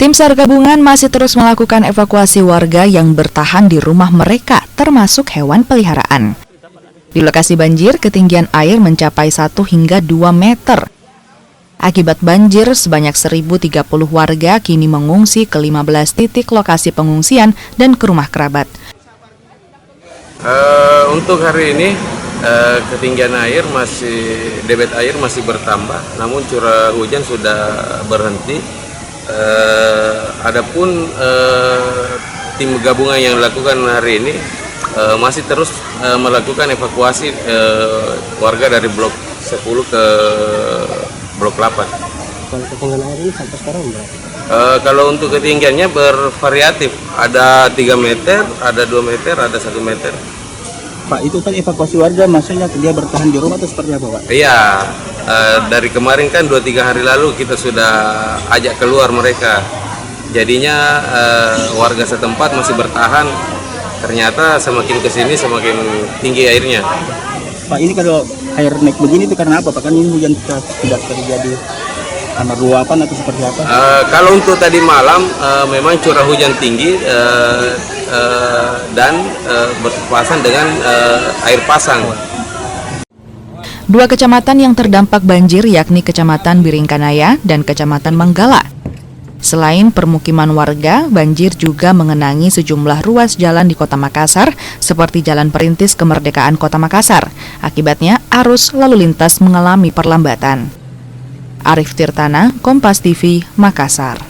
Tim SAR gabungan masih terus melakukan evakuasi warga yang bertahan di rumah mereka, termasuk hewan peliharaan. Di lokasi banjir, ketinggian air mencapai 1 hingga 2 meter. Akibat banjir, sebanyak 1.030 warga kini mengungsi ke 15 titik lokasi pengungsian dan ke rumah kerabat. Untuk hari ini, ketinggian air debit air masih bertambah, namun curah hujan sudah berhenti. Adapun tim gabungan yang dilakukan hari ini masih terus melakukan evakuasi warga dari blok 10 ke blok 8. Kalau ketinggian air ini sampai sekarang berapa? Kalau untuk ketinggiannya bervariatif, ada 3 meter, ada 2 meter, ada 1 meter. Pak, itu kan evakuasi warga, maksudnya dia bertahan di rumah atau seperti apa, Pak? Iya, dari kemarin kan 2-3 hari lalu kita sudah ajak keluar mereka. Jadinya warga setempat masih bertahan. Ternyata semakin kesini semakin tinggi airnya. Pak, ini kalau air naik begini itu karena apa, Pak? Kan ini hujan tidak terjadi karena luapan atau seperti apa? Kalau untuk tadi malam memang curah hujan tinggi dan berpapasan dengan air pasang. 2 kecamatan yang terdampak banjir yakni Kecamatan Biringkanaya dan Kecamatan Manggala. Selain permukiman warga, banjir juga mengenangi sejumlah ruas jalan di Kota Makassar seperti Jalan Perintis Kemerdekaan Kota Makassar. Akibatnya arus lalu lintas mengalami perlambatan. Arif Tirtana, Kompas TV, Makassar.